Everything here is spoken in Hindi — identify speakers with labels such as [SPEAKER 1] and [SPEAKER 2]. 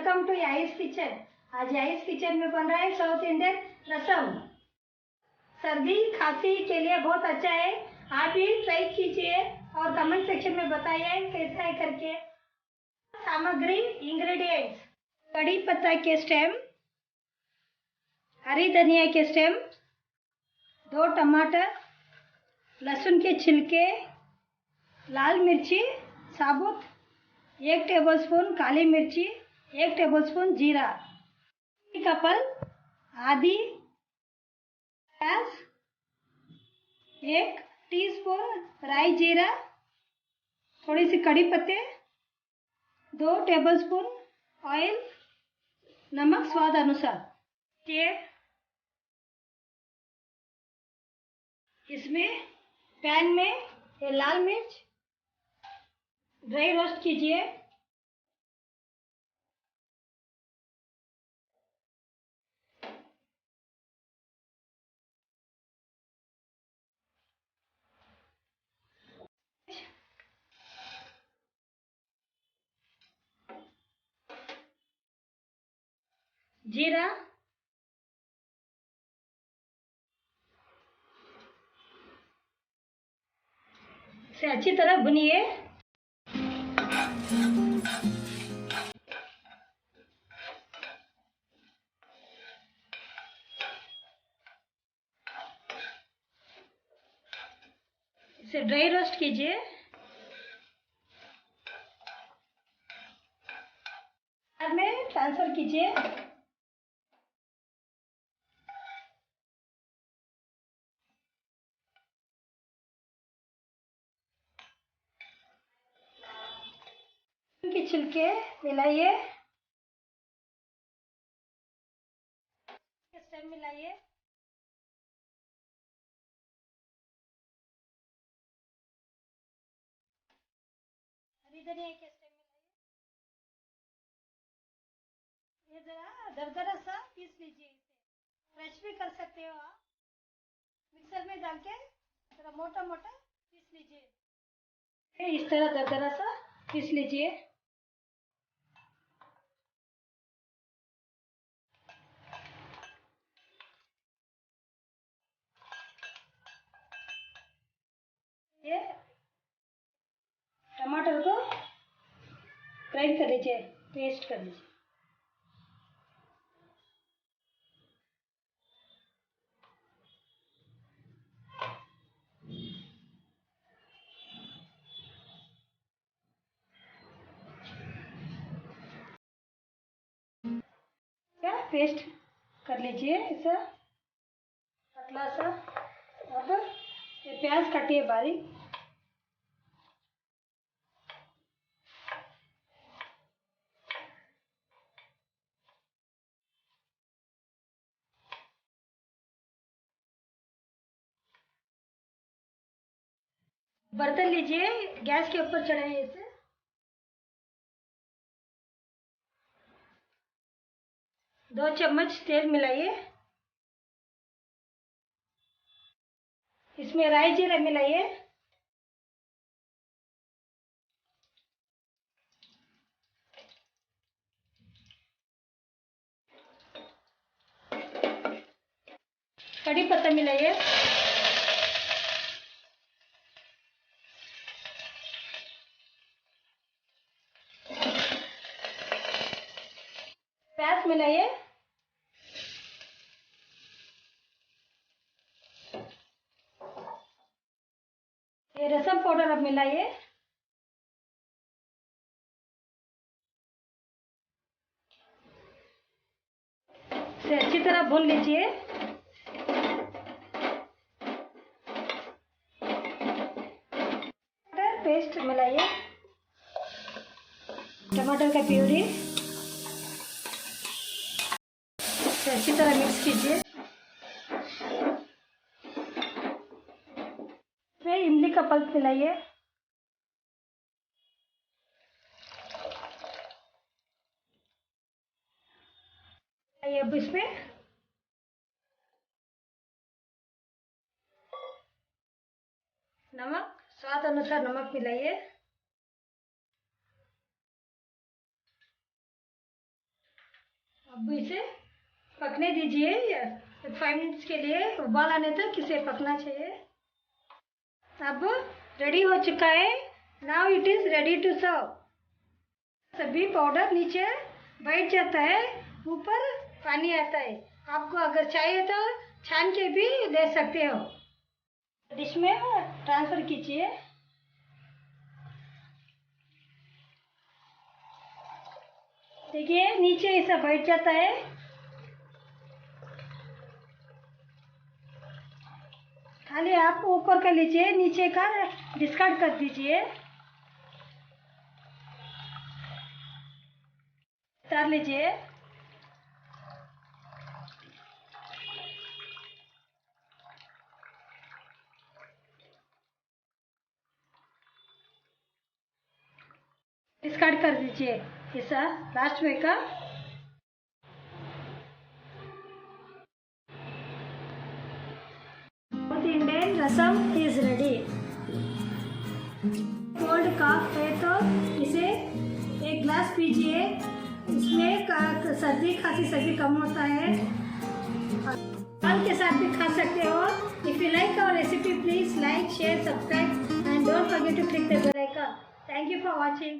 [SPEAKER 1] Welcome to याइस kitchen. आज याइस किचन में बन रहा है साउथ इंडियन रसम। सर्दी खांसी के लिए बहुत अच्छा है। आप भी ट्राई कीजिए और कमेंट सेक्शन में बताइए कैसा है करके। सामग्री इंग्रेडिएंट्स: कड़ी पत्ता के स्टेम, हरी धनिया के स्टेम, 2 टमाटर, लहसुन के छिलके, लाल मिर्ची साबुत, 1 टेबलस्पून काली मिर्ची, 1 टेबलस्पून जीरा, कपल, आधी प्याज, 1 टीस्पून राई जीरा, थोड़ी सी कड़ी पत्ते, 2 टेबलस्पून ऑयल, नमक स्वाद अनुसार। ये इसमें पैन में ये लाल मिर्च ड्राई रोस्ट कीजिए। जीरा, से अच्छी तरह भुनिए। इसे ड्राई रोस्ट कीजिए। में ट्रांसफर कीजिए। के छिलके मिलाइए, स्टेम मिलाइए, हरी धनिया के स्टेम मिलाइए। ये जरा दरदरा सा पीस लीजिए। इसे क्रश भी कर सकते हो आप। मिक्सर में डाल के जरा मोटा मोटा पीस लीजिए। इस तरह दरदरा सा पीस लीजिए। ये टमाटर को ग्राइंड कर लीजिए, पेस्ट कर लीजिए। क्या पेस्ट कर लीजिए ऐसा पतला सा। अब ये प्याज काटिए बारीक। बर्तन लीजिए, गैस के ऊपर चढ़ाइए इसे। दो चम्मच तेल मिलाइए। इसमें राई जीरा मिलाइए। कड़ी पत्ता मिलाइए। प्याज मिलाइए। ये रसम पाउडर अब मिलाइए। इसे अच्छी तरह भून लीजिए। पेस्ट मिलाइए, टमाटर का प्यूरी। इसे अच्छी तरह मिक्स कीजिए। फिर इमली का पल्प मिलाइए। अब इसमें नमक स्वाद अनुसार नमक मिलाइए। अब इसे पकने दीजिए 5 मिनट्स के लिए, उबाल आने तक इसे पकना चाहिए। अब रेडी हो चुका है। Now it is ready to serve. सभी पाउडर नीचे बैठ जाता है, ऊपर पानी आता है। आपको अगर चाहिए तो छान के भी ले सकते हो। डिश में ट्रांसफर कीजिए। देखिए नीचे ऐसा बैठ जाता है। खाली आप ऊपर का लीजिए, नीचे का डिस्कार्ड कर दीजिए। उतार लीजिए। डिस्कार्ड कर दीजिए ऐसा लास्ट में का। South Indian rasam is ready. Cold cough है तो इसे 1 ग्लास पीजिए। इसमें सर्दी खांसी सभी कम होता है। पान के साथ भी खा सकते हो। If you like our recipe, please like, share, subscribe and don't forget to click the bell icon. Thank you for watching.